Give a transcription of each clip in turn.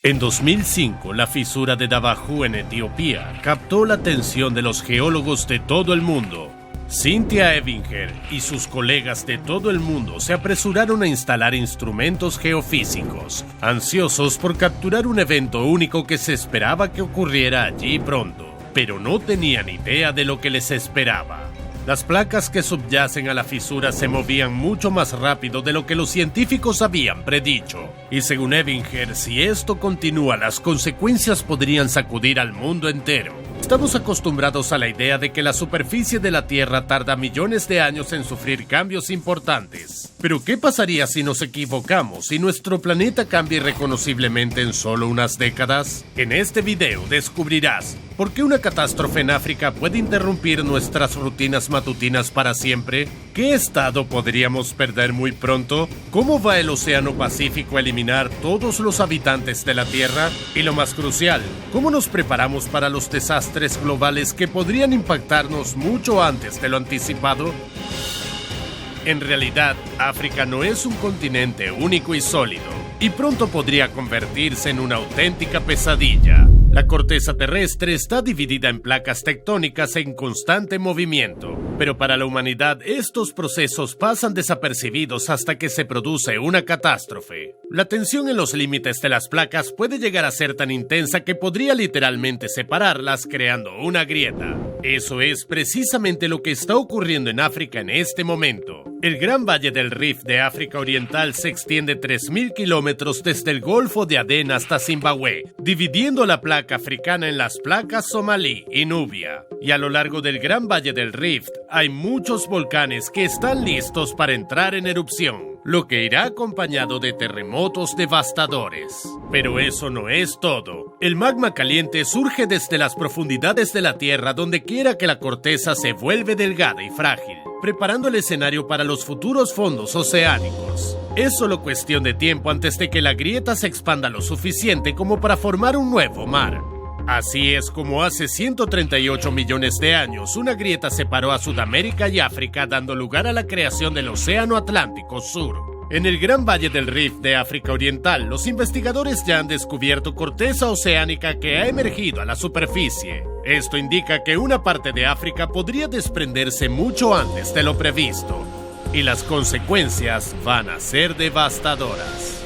En 2005, la fisura de Davao en Etiopía captó la atención de los geólogos de todo el mundo. Cynthia Evinger y sus colegas de todo el mundo se apresuraron a instalar instrumentos geofísicos, ansiosos por capturar un evento único que se esperaba que ocurriera allí pronto, pero no tenían idea de lo que les esperaba. Las placas que subyacen a la fisura se movían mucho más rápido de lo que los científicos habían predicho. Y según Evinger, si esto continúa, las consecuencias podrían sacudir al mundo entero. Estamos acostumbrados a la idea de que la superficie de la Tierra tarda millones de años en sufrir cambios importantes. Pero ¿qué pasaría si nos equivocamos y nuestro planeta cambia irreconociblemente en solo unas décadas? En este video descubrirás por qué una catástrofe en África puede interrumpir nuestras rutinas matutinas para siempre, qué estado podríamos perder muy pronto, cómo va el Océano Pacífico a eliminar todos los habitantes de la Tierra y, lo más crucial, cómo nos preparamos para los desastres globales que podrían impactarnos mucho antes de lo anticipado. En realidad, África no es un continente único y sólido, y pronto podría convertirse en una auténtica pesadilla. La corteza terrestre está dividida en placas tectónicas en constante movimiento, pero para la humanidad estos procesos pasan desapercibidos hasta que se produce una catástrofe. La tensión en los límites de las placas puede llegar a ser tan intensa que podría literalmente separarlas, creando una grieta. Eso es precisamente lo que está ocurriendo en África en este momento. El Gran Valle del Rift de África Oriental se extiende 3.000 kilómetros desde el Golfo de Adén hasta Zimbabue, dividiendo la placa africana en las placas Somalí y Nubia. Y a lo largo del Gran Valle del Rift hay muchos volcanes que están listos para entrar en erupción, lo que irá acompañado de terremotos devastadores. Pero eso no es todo. El magma caliente surge desde las profundidades de la Tierra, donde quiera que la corteza se vuelve delgada y frágil, preparando el escenario para los futuros fondos oceánicos. Es solo cuestión de tiempo antes de que la grieta se expanda lo suficiente como para formar un nuevo mar. Así es como hace 138 millones de años una grieta separó a Sudamérica y África, dando lugar a la creación del Océano Atlántico Sur. En el Gran Valle del Rift de África Oriental, los investigadores ya han descubierto corteza oceánica que ha emergido a la superficie. Esto indica que una parte de África podría desprenderse mucho antes de lo previsto, y las consecuencias van a ser devastadoras.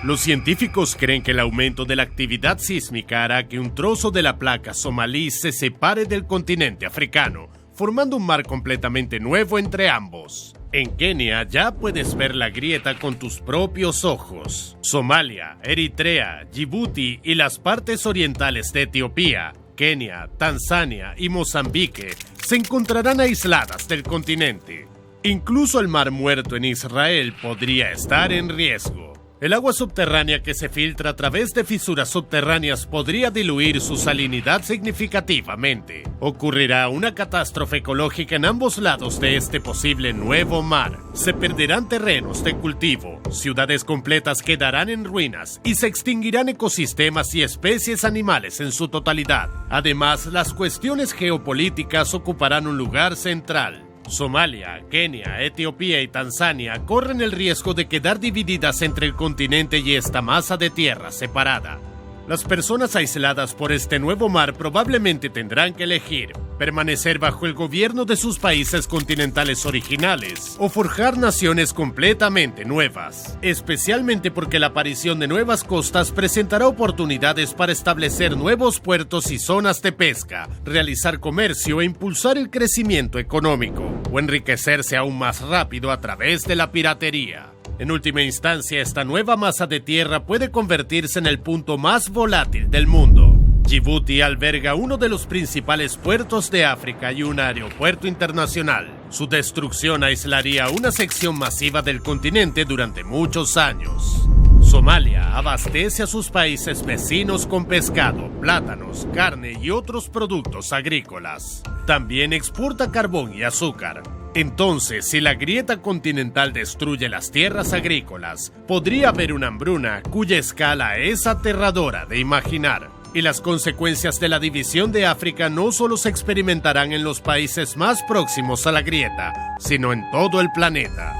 Los científicos creen que el aumento de la actividad sísmica hará que un trozo de la placa somalí se separe del continente africano, formando un mar completamente nuevo entre ambos. En Kenia ya puedes ver la grieta con tus propios ojos. Somalia, Eritrea, Djibouti y las partes orientales de Etiopía, Kenia, Tanzania y Mozambique se encontrarán aisladas del continente. Incluso el Mar Muerto en Israel podría estar en riesgo. El agua subterránea que se filtra a través de fisuras subterráneas podría diluir su salinidad significativamente. Ocurrirá una catástrofe ecológica en ambos lados de este posible nuevo mar. Se perderán terrenos de cultivo, ciudades completas quedarán en ruinas y se extinguirán ecosistemas y especies animales en su totalidad. Además, las cuestiones geopolíticas ocuparán un lugar central. Somalia, Kenia, Etiopía y Tanzania corren el riesgo de quedar divididas entre el continente y esta masa de tierra separada. Las personas aisladas por este nuevo mar probablemente tendrán que elegir permanecer bajo el gobierno de sus países continentales originales o forjar naciones completamente nuevas, especialmente porque la aparición de nuevas costas presentará oportunidades para establecer nuevos puertos y zonas de pesca, realizar comercio e impulsar el crecimiento económico, o enriquecerse aún más rápido a través de la piratería. En última instancia, esta nueva masa de tierra puede convertirse en el punto más volátil del mundo. Djibouti alberga uno de los principales puertos de África y un aeropuerto internacional. Su destrucción aislaría una sección masiva del continente durante muchos años. Somalia abastece a sus países vecinos con pescado, plátanos, carne y otros productos agrícolas. También exporta carbón y azúcar. Entonces, si la grieta continental destruye las tierras agrícolas, podría haber una hambruna cuya escala es aterradora de imaginar. Y las consecuencias de la división de África no solo se experimentarán en los países más próximos a la grieta, sino en todo el planeta.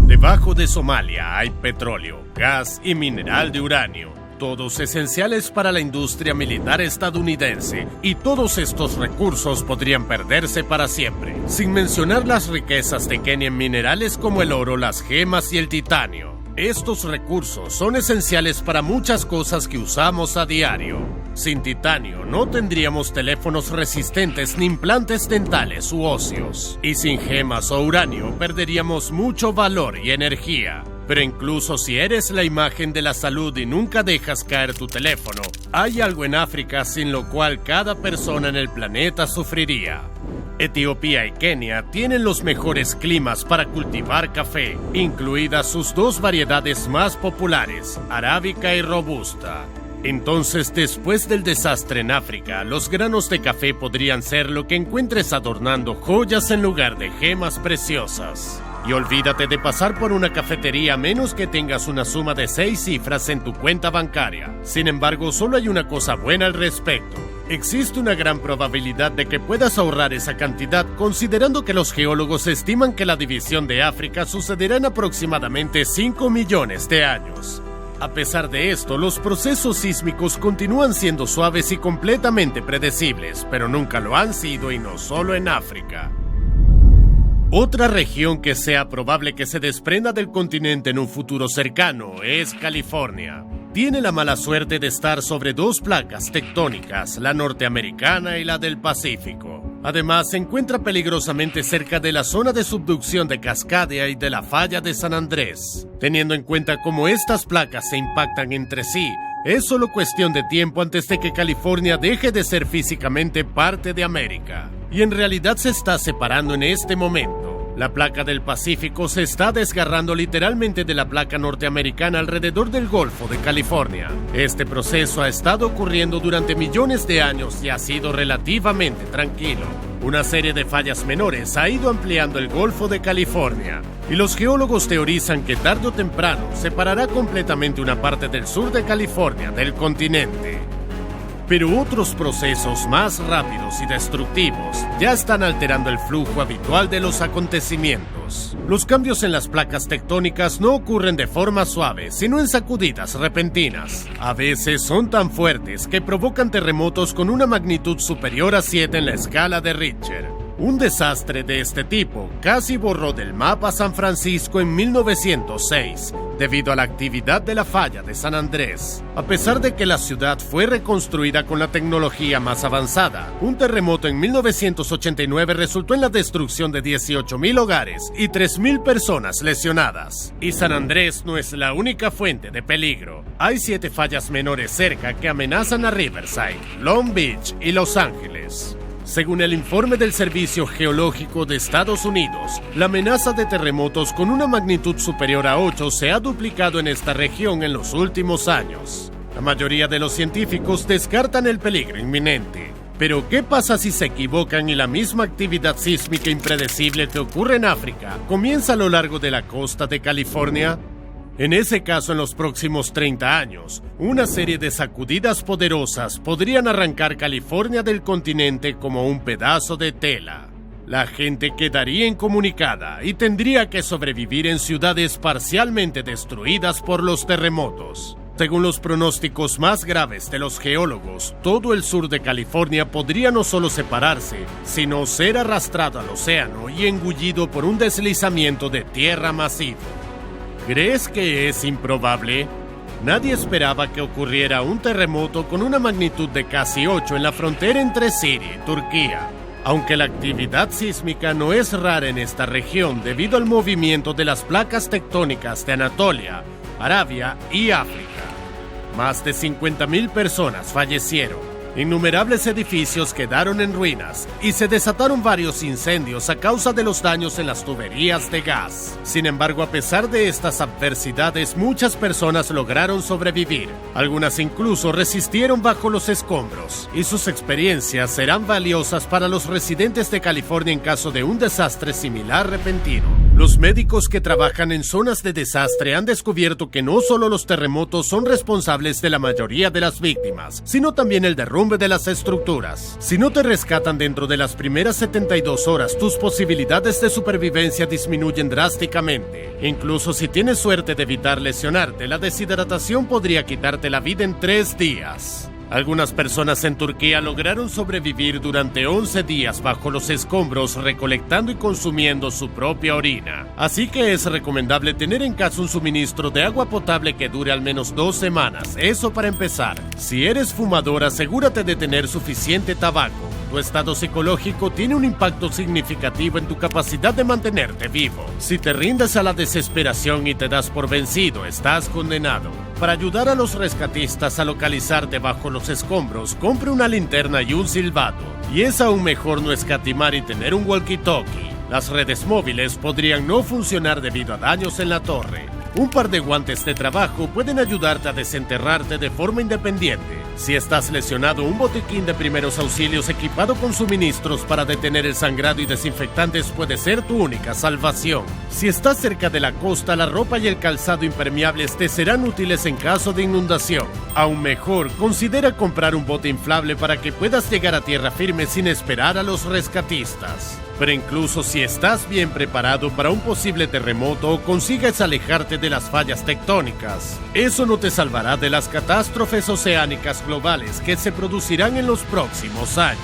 De Debajo de Somalia hay petróleo, gas y mineral de uranio, todos esenciales para la industria militar estadounidense, y todos estos recursos podrían perderse para siempre, sin mencionar las riquezas de Kenia en minerales como el oro, las gemas y el titanio. Estos recursos son esenciales para muchas cosas que usamos a diario. Sin titanio no tendríamos teléfonos resistentes ni implantes dentales u óseos. Y sin gemas o uranio perderíamos mucho valor y energía. Pero incluso si eres la imagen de la salud y nunca dejas caer tu teléfono, hay algo en África sin lo cual cada persona en el planeta sufriría. Etiopía y Kenia tienen los mejores climas para cultivar café, incluidas sus dos variedades más populares, arábica y robusta. Entonces, después del desastre en África, los granos de café podrían ser lo que encuentres adornando joyas en lugar de gemas preciosas. Y olvídate de pasar por una cafetería a menos que tengas una suma de 6 cifras en tu cuenta bancaria. Sin embargo, solo hay una cosa buena al respecto. Existe una gran probabilidad de que puedas ahorrar esa cantidad, considerando que los geólogos estiman que la división de África sucederá en aproximadamente 5 millones de años. A pesar de esto, los procesos sísmicos continúan siendo suaves y completamente predecibles, pero nunca lo han sido, y no solo en África. Otra región que sea probable que se desprenda del continente en un futuro cercano es California. Tiene la mala suerte de estar sobre dos placas tectónicas, la norteamericana y la del Pacífico. Además, se encuentra peligrosamente cerca de la zona de subducción de Cascadia y de la falla de San Andrés. Teniendo en cuenta cómo estas placas se impactan entre sí, es solo cuestión de tiempo antes de que California deje de ser físicamente parte de América. Y en realidad se está separando en este momento. La placa del Pacífico se está desgarrando literalmente de la placa norteamericana alrededor del Golfo de California. Este proceso ha estado ocurriendo durante millones de años y ha sido relativamente tranquilo. Una serie de fallas menores ha ido ampliando el Golfo de California, y los geólogos teorizan que tarde o temprano separará completamente una parte del sur de California del continente. Pero otros procesos más rápidos y destructivos ya están alterando el flujo habitual de los acontecimientos. Los cambios en las placas tectónicas no ocurren de forma suave, sino en sacudidas repentinas. A veces son tan fuertes que provocan terremotos con una magnitud superior a 7 en la escala de Richter. Un desastre de este tipo casi borró del mapa San Francisco en 1906, debido a la actividad de la falla de San Andrés. A pesar de que la ciudad fue reconstruida con la tecnología más avanzada, un terremoto en 1989 resultó en la destrucción de 18,000 hogares y 3,000 personas lesionadas. Y San Andrés no es la única fuente de peligro. Hay 7 fallas menores cerca que amenazan a Riverside, Long Beach y Los Ángeles. Según el informe del Servicio Geológico de Estados Unidos, la amenaza de terremotos con una magnitud superior a 8 se ha duplicado en esta región en los últimos años. La mayoría de los científicos descartan el peligro inminente. Pero, ¿qué pasa si se equivocan y la misma actividad sísmica impredecible que ocurre en África comienza a lo largo de la costa de California? En ese caso, en los próximos 30 años, una serie de sacudidas poderosas podrían arrancar California del continente como un pedazo de tela. La gente quedaría incomunicada y tendría que sobrevivir en ciudades parcialmente destruidas por los terremotos. Según los pronósticos más graves de los geólogos, todo el sur de California podría no solo separarse, sino ser arrastrado al océano y engullido por un deslizamiento de tierra masivo. ¿Crees que es improbable? Nadie esperaba que ocurriera un terremoto con una magnitud de casi 8 en la frontera entre Siria y Turquía. Aunque la actividad sísmica no es rara en esta región debido al movimiento de las placas tectónicas de Anatolia, Arabia y África. Más de 50,000 personas fallecieron. Innumerables edificios quedaron en ruinas y se desataron varios incendios a causa de los daños en las tuberías de gas. Sin embargo, a pesar de estas adversidades, muchas personas lograron sobrevivir. Algunas incluso resistieron bajo los escombros, y sus experiencias serán valiosas para los residentes de California en caso de un desastre similar repentino. Los médicos que trabajan en zonas de desastre han descubierto que no solo los terremotos son responsables de la mayoría de las víctimas, sino también el derrumbe de las estructuras. Si no te rescatan dentro de las primeras 72 horas, tus posibilidades de supervivencia disminuyen drásticamente. Incluso si tienes suerte de evitar lesionarte, la deshidratación podría quitarte la vida en 3 días. Algunas personas en Turquía lograron sobrevivir durante 11 días bajo los escombros, recolectando y consumiendo su propia orina. Así que es recomendable tener en casa un suministro de agua potable que dure al menos 2 semanas, eso para empezar. Si eres fumador, asegúrate de tener suficiente tabaco. Tu estado psicológico tiene un impacto significativo en tu capacidad de mantenerte vivo. Si te rindes a la desesperación y te das por vencido, estás condenado. Para ayudar a los rescatistas a localizarte bajo los escombros, compre una linterna y un silbato. Y es aún mejor no escatimar y tener un walkie-talkie. Las redes móviles podrían no funcionar debido a daños en la torre. Un par de guantes de trabajo pueden ayudarte a desenterrarte de forma independiente. Si estás lesionado, un botiquín de primeros auxilios equipado con suministros para detener el sangrado y desinfectantes puede ser tu única salvación. Si estás cerca de la costa, la ropa y el calzado impermeables te serán útiles en caso de inundación. Aún mejor, considera comprar un bote inflable para que puedas llegar a tierra firme sin esperar a los rescatistas. Pero incluso si estás bien preparado para un posible terremoto o consigues alejarte de las fallas tectónicas, eso no te salvará de las catástrofes oceánicas globales que se producirán en los próximos años.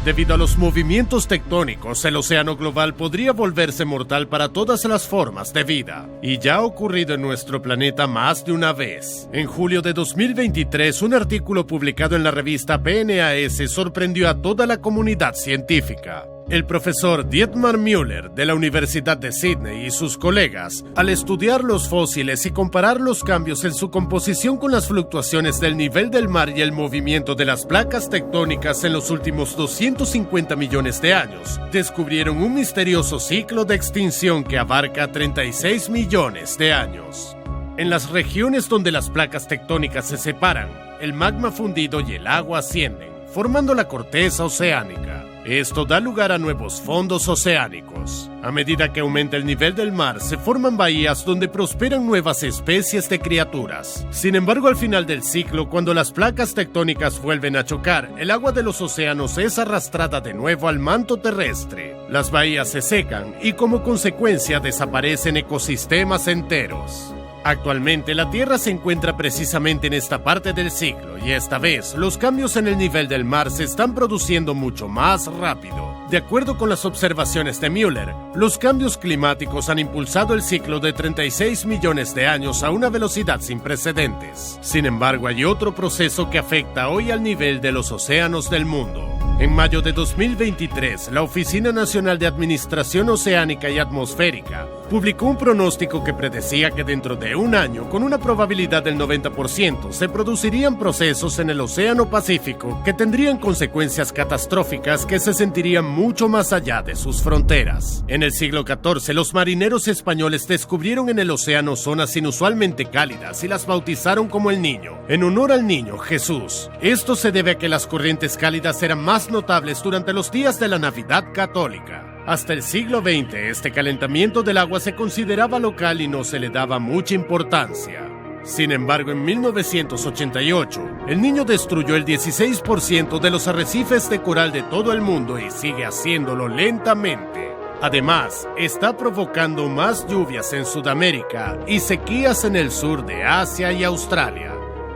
Debido a los movimientos tectónicos, el océano global podría volverse mortal para todas las formas de vida. Y ya ha ocurrido en nuestro planeta más de una vez. En julio de 2023, un artículo publicado en la revista PNAS sorprendió a toda la comunidad científica. El profesor Dietmar Müller de la Universidad de Sydney y sus colegas, al estudiar los fósiles y comparar los cambios en su composición con las fluctuaciones del nivel del mar y el movimiento de las placas tectónicas en los últimos 250 millones de años, descubrieron un misterioso ciclo de extinción que abarca 36 millones de años. En las regiones donde las placas tectónicas se separan, el magma fundido y el agua ascienden, formando la corteza oceánica. Esto da lugar a nuevos fondos oceánicos. A medida que aumenta el nivel del mar, se forman bahías donde prosperan nuevas especies de criaturas. Sin embargo, al final del ciclo, cuando las placas tectónicas vuelven a chocar, el agua de los océanos es arrastrada de nuevo al manto terrestre. Las bahías se secan y como consecuencia desaparecen ecosistemas enteros. Actualmente la Tierra se encuentra precisamente en esta parte del ciclo y esta vez los cambios en el nivel del mar se están produciendo mucho más rápido. De acuerdo con las observaciones de Müller, los cambios climáticos han impulsado el ciclo de 36 millones de años a una velocidad sin precedentes. Sin embargo, hay otro proceso que afecta hoy al nivel de los océanos del mundo. En mayo de 2023, la Oficina Nacional de Administración Oceánica y Atmosférica publicó un pronóstico que predecía que dentro de un año, con una probabilidad del 90%, se producirían procesos en el Océano Pacífico que tendrían consecuencias catastróficas que se sentirían mucho más allá de sus fronteras. En el siglo XIV, los marineros españoles descubrieron en el océano zonas inusualmente cálidas y las bautizaron como el Niño, en honor al niño Jesús. Esto se debe a que las corrientes cálidas eran más notables durante los días de la Navidad católica. Hasta el siglo XX, este calentamiento del agua se consideraba local y no se le daba mucha importancia. Sin embargo, en 1988, el Niño destruyó el 16% de los arrecifes de coral de todo el mundo y sigue haciéndolo lentamente. Además, está provocando más lluvias en Sudamérica y sequías en el sur de Asia y Australia.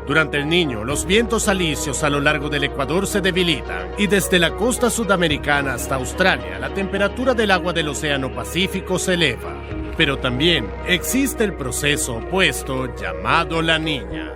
Durante el Niño, los vientos alisios a lo largo del Ecuador se debilitan y desde la costa sudamericana hasta Australia, la temperatura del agua del Océano Pacífico se eleva. Pero también existe el proceso opuesto llamado la Niña.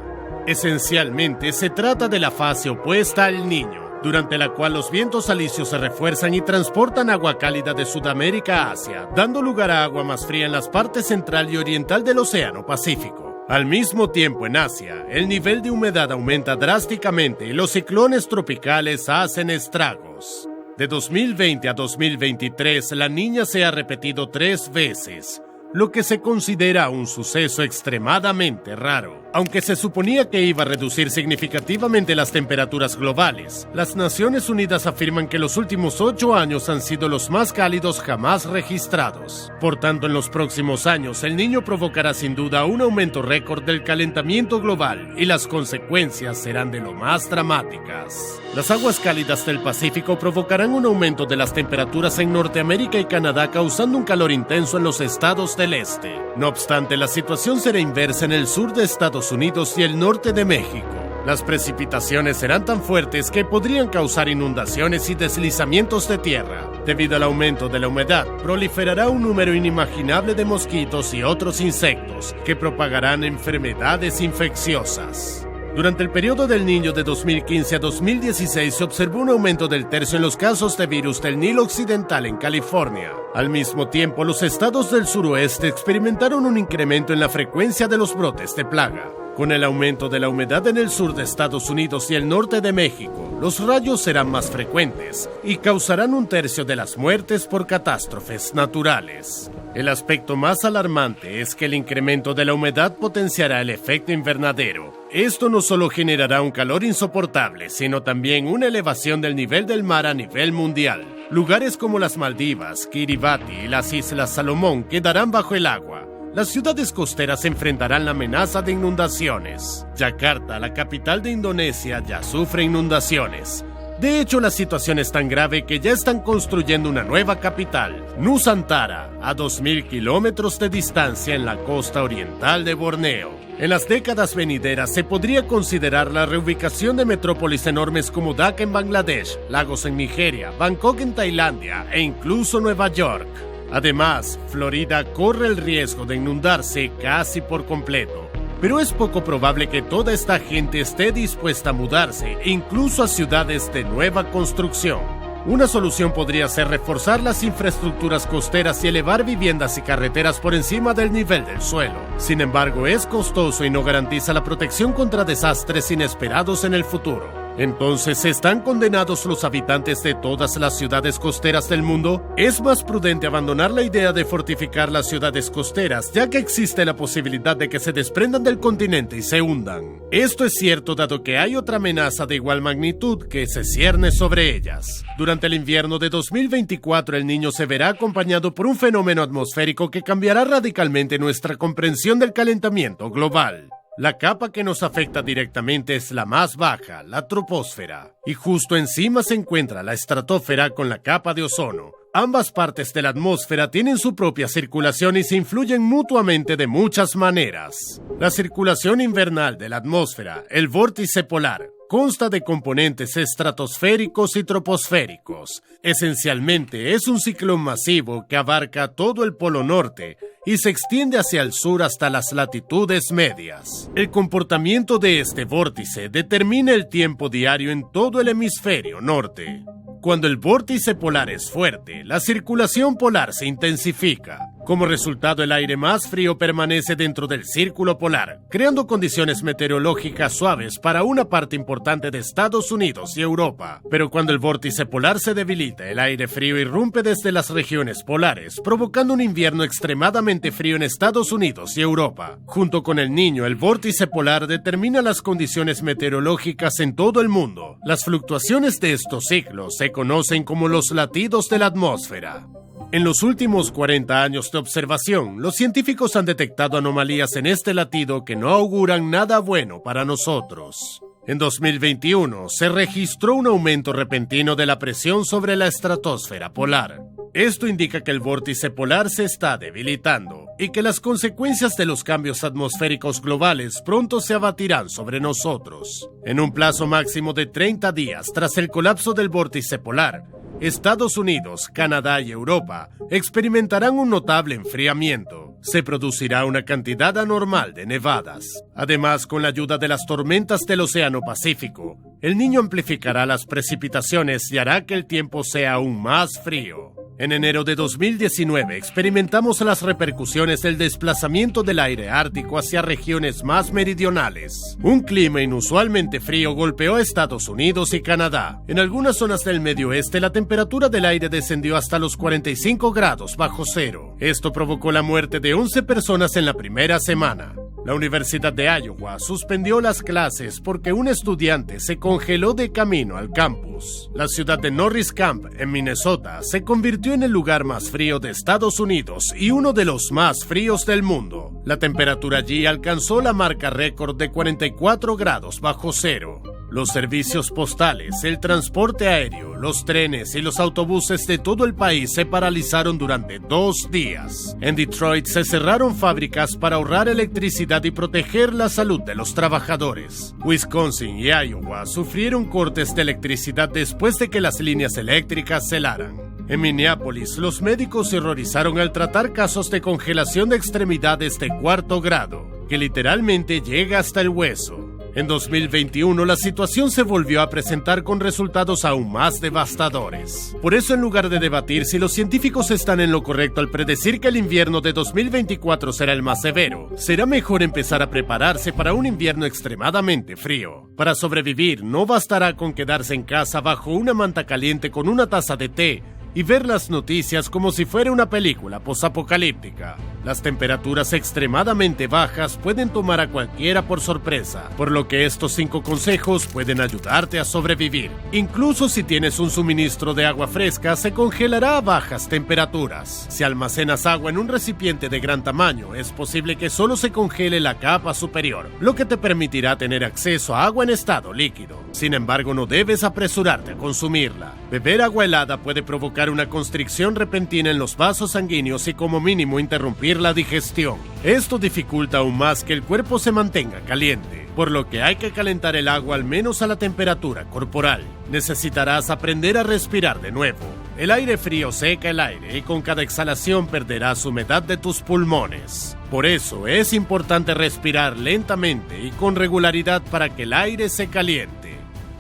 Esencialmente se trata de la fase opuesta al Niño, durante la cual los vientos alisios se refuerzan y transportan agua cálida de Sudamérica a Asia, dando lugar a agua más fría en las partes central y oriental del Océano Pacífico. Al mismo tiempo, en Asia, el nivel de humedad aumenta drásticamente y los ciclones tropicales hacen estragos. De 2020 a 2023, la Niña se ha repetido 3 veces. lo que se considera un suceso extremadamente raro. Aunque se suponía que iba a reducir significativamente las temperaturas globales, las Naciones Unidas afirman que los últimos 8 años han sido los más cálidos jamás registrados. Por tanto, en los próximos años, el Niño provocará sin duda un aumento récord del calentamiento global y las consecuencias serán de lo más dramáticas. Las aguas cálidas del Pacífico provocarán un aumento de las temperaturas en Norteamérica y Canadá, causando un calor intenso en los estados del este. No obstante, la situación será inversa en el sur de Estados Unidos y el norte de México. Las precipitaciones serán tan fuertes que podrían causar inundaciones y deslizamientos de tierra. Debido al aumento de la humedad, proliferará un número inimaginable de mosquitos y otros insectos que propagarán enfermedades infecciosas. Durante el periodo del Niño de 2015 a 2016 se observó un aumento del tercio en los casos de virus del Nilo Occidental en California. Al mismo tiempo, los estados del suroeste experimentaron un incremento en la frecuencia de los brotes de plaga. Con el aumento de la humedad en el sur de Estados Unidos y el norte de México, los rayos serán más frecuentes y causarán un tercio de las muertes por catástrofes naturales. El aspecto más alarmante es que el incremento de la humedad potenciará el efecto invernadero. Esto no solo generará un calor insoportable, sino también una elevación del nivel del mar a nivel mundial. Lugares como las Maldivas, Kiribati y las Islas Salomón quedarán bajo el agua. Las ciudades costeras enfrentarán la amenaza de inundaciones. Yakarta, la capital de Indonesia, ya sufre inundaciones. De hecho, la situación es tan grave que ya están construyendo una nueva capital, Nusantara, a 2.000 kilómetros de distancia en la costa oriental de Borneo. En las décadas venideras se podría considerar la reubicación de metrópolis enormes como Dhaka en Bangladesh, Lagos en Nigeria, Bangkok en Tailandia e incluso Nueva York. Además, Florida corre el riesgo de inundarse casi por completo. Pero es poco probable que toda esta gente esté dispuesta a mudarse, incluso a ciudades de nueva construcción. Una solución podría ser reforzar las infraestructuras costeras y elevar viviendas y carreteras por encima del nivel del suelo. Sin embargo, es costoso y no garantiza la protección contra desastres inesperados en el futuro. Entonces, ¿están condenados los habitantes de todas las ciudades costeras del mundo? Es más prudente abandonar la idea de fortificar las ciudades costeras, ya que existe la posibilidad de que se desprendan del continente y se hundan. Esto es cierto dado que hay otra amenaza de igual magnitud que se cierne sobre ellas. Durante el invierno de 2024, el Niño se verá acompañado por un fenómeno atmosférico que cambiará radicalmente nuestra comprensión del calentamiento global. La capa que nos afecta directamente es la más baja, la troposfera, y justo encima se encuentra la estratosfera con la capa de ozono. Ambas partes de la atmósfera tienen su propia circulación y se influyen mutuamente de muchas maneras. La circulación invernal de la atmósfera, el vórtice polar, consta de componentes estratosféricos y troposféricos. Esencialmente es un ciclón masivo que abarca todo el polo norte y se extiende hacia el sur hasta las latitudes medias. El comportamiento de este vórtice determina el tiempo diario en todo el hemisferio norte. Cuando el vórtice polar es fuerte, la circulación polar se intensifica. Como resultado, el aire más frío permanece dentro del círculo polar, creando condiciones meteorológicas suaves para una parte importante de Estados Unidos y Europa. Pero cuando el vórtice polar se debilita, el aire frío irrumpe desde las regiones polares, provocando un invierno extremadamente frío en Estados Unidos y Europa. Junto con el Niño, el vórtice polar determina las condiciones meteorológicas en todo el mundo. Las fluctuaciones de estos ciclos se conocen como los latidos de la atmósfera. En los últimos 40 años de observación, los científicos han detectado anomalías en este latido que no auguran nada bueno para nosotros. En 2021, se registró un aumento repentino de la presión sobre la estratosfera polar. Esto indica que el vórtice polar se está debilitando y que las consecuencias de los cambios atmosféricos globales pronto se abatirán sobre nosotros. En un plazo máximo de 30 días tras el colapso del vórtice polar, Estados Unidos, Canadá y Europa experimentarán un notable enfriamiento. Se producirá una cantidad anormal de nevadas. Además, con la ayuda de las tormentas del Océano Pacífico, el Niño amplificará las precipitaciones y hará que el tiempo sea aún más frío. En enero de 2019 experimentamos las repercusiones del desplazamiento del aire ártico hacia regiones más meridionales. Un clima inusualmente frío golpeó a Estados Unidos y Canadá. En algunas zonas del medio oeste la temperatura del aire descendió hasta los 45 grados bajo cero. Esto provocó la muerte de 11 personas en la primera semana. La Universidad de Iowa suspendió las clases porque un estudiante se congeló de camino al campus. La ciudad de Norris Camp, en Minnesota, se convirtió en el lugar más frío de Estados Unidos y uno de los más fríos del mundo. La temperatura allí alcanzó la marca récord de 44 grados bajo cero. Los servicios postales, el transporte aéreo, los trenes y los autobuses de todo el país se paralizaron durante 2 días. En Detroit se cerraron fábricas para ahorrar electricidad y proteger la salud de los trabajadores. Wisconsin y Iowa sufrieron cortes de electricidad después de que las líneas eléctricas se helaran. En Minneapolis, los médicos se horrorizaron al tratar casos de congelación de extremidades de 4º grado, que literalmente llega hasta el hueso. En 2021, la situación se volvió a presentar con resultados aún más devastadores. Por eso, en lugar de debatir si los científicos están en lo correcto al predecir que el invierno de 2024 será el más severo, será mejor empezar a prepararse para un invierno extremadamente frío. Para sobrevivir, no bastará con quedarse en casa bajo una manta caliente con una taza de té y ver las noticias como si fuera una película posapocalíptica. Las temperaturas extremadamente bajas pueden tomar a cualquiera por sorpresa, por lo que estos 5 consejos pueden ayudarte a sobrevivir. Incluso si tienes un suministro de agua fresca, se congelará a bajas temperaturas. Si almacenas agua en un recipiente de gran tamaño, es posible que solo se congele la capa superior, lo que te permitirá tener acceso a agua en estado líquido. Sin embargo, no debes apresurarte a consumirla. Beber agua helada puede provocar una constricción repentina en los vasos sanguíneos y como mínimo interrumpir la digestión. Esto dificulta aún más que el cuerpo se mantenga caliente, por lo que hay que calentar el agua al menos a la temperatura corporal. Necesitarás aprender a respirar de nuevo. El aire frío seca el aire y con cada exhalación perderás humedad de tus pulmones. Por eso es importante respirar lentamente y con regularidad para que el aire se caliente.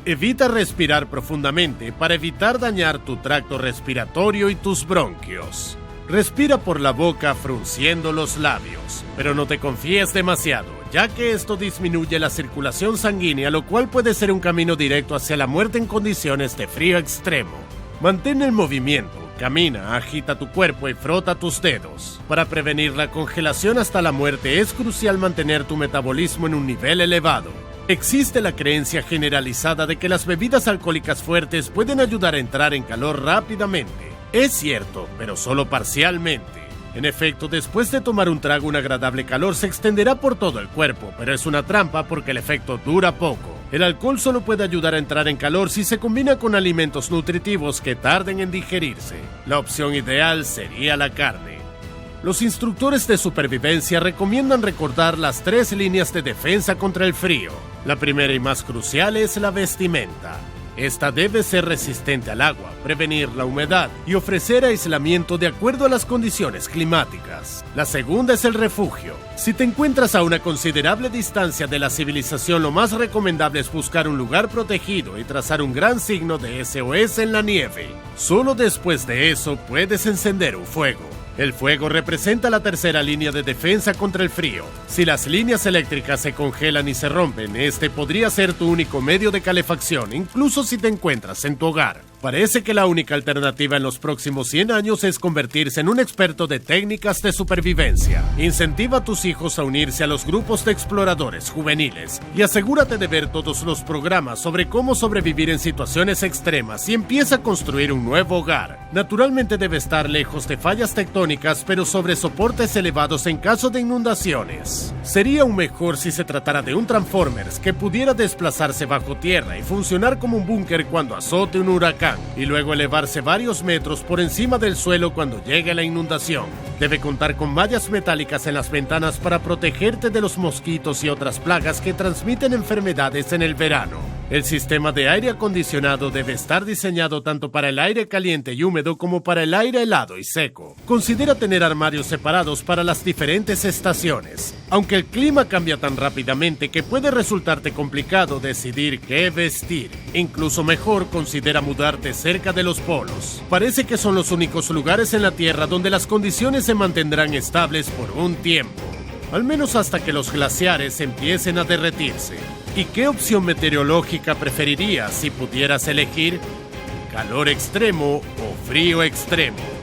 Evita respirar profundamente para evitar dañar tu tracto respiratorio y tus bronquios. Respira por la boca frunciendo los labios, pero no te confíes demasiado, ya que esto disminuye la circulación sanguínea, lo cual puede ser un camino directo hacia la muerte en condiciones de frío extremo. Mantén el movimiento, camina, agita tu cuerpo y frota tus dedos. Para prevenir la congelación hasta la muerte es crucial mantener tu metabolismo en un nivel elevado. Existe la creencia generalizada de que las bebidas alcohólicas fuertes pueden ayudar a entrar en calor rápidamente. Es cierto, pero solo parcialmente. En efecto, después de tomar un trago, un agradable calor se extenderá por todo el cuerpo, pero es una trampa porque el efecto dura poco. El alcohol solo puede ayudar a entrar en calor si se combina con alimentos nutritivos que tarden en digerirse. La opción ideal sería la carne. Los instructores de supervivencia recomiendan recordar las 3 líneas de defensa contra el frío. La primera y más crucial es la vestimenta. Esta debe ser resistente al agua, prevenir la humedad y ofrecer aislamiento de acuerdo a las condiciones climáticas. La segunda es el refugio. Si te encuentras a una considerable distancia de la civilización, lo más recomendable es buscar un lugar protegido y trazar un gran signo de SOS en la nieve. Solo después de eso puedes encender un fuego. El fuego representa la tercera línea de defensa contra el frío. Si las líneas eléctricas se congelan y se rompen, este podría ser tu único medio de calefacción, incluso si te encuentras en tu hogar. Parece que la única alternativa en los próximos 100 años es convertirse en un experto de técnicas de supervivencia. Incentiva a tus hijos a unirse a los grupos de exploradores juveniles y asegúrate de ver todos los programas sobre cómo sobrevivir en situaciones extremas y empieza a construir un nuevo hogar. Naturalmente debe estar lejos de fallas tectónicas, pero sobre soportes elevados en caso de inundaciones. Sería aún mejor si se tratara de un Transformers que pudiera desplazarse bajo tierra y funcionar como un búnker cuando azote un huracán, y luego elevarse varios metros por encima del suelo cuando llegue la inundación. Debe contar con mallas metálicas en las ventanas para protegerte de los mosquitos y otras plagas que transmiten enfermedades en el verano. El sistema de aire acondicionado debe estar diseñado tanto para el aire caliente y húmedo como para el aire helado y seco. Considera tener armarios separados para las diferentes estaciones, aunque el clima cambia tan rápidamente que puede resultarte complicado decidir qué vestir. Incluso mejor, considera mudarte cerca de los polos. Parece que son los únicos lugares en la Tierra donde las condiciones se mantendrán estables por un tiempo, al menos hasta que los glaciares empiecen a derretirse. ¿Y qué opción meteorológica preferirías si pudieras elegir? ¿Calor extremo o frío extremo?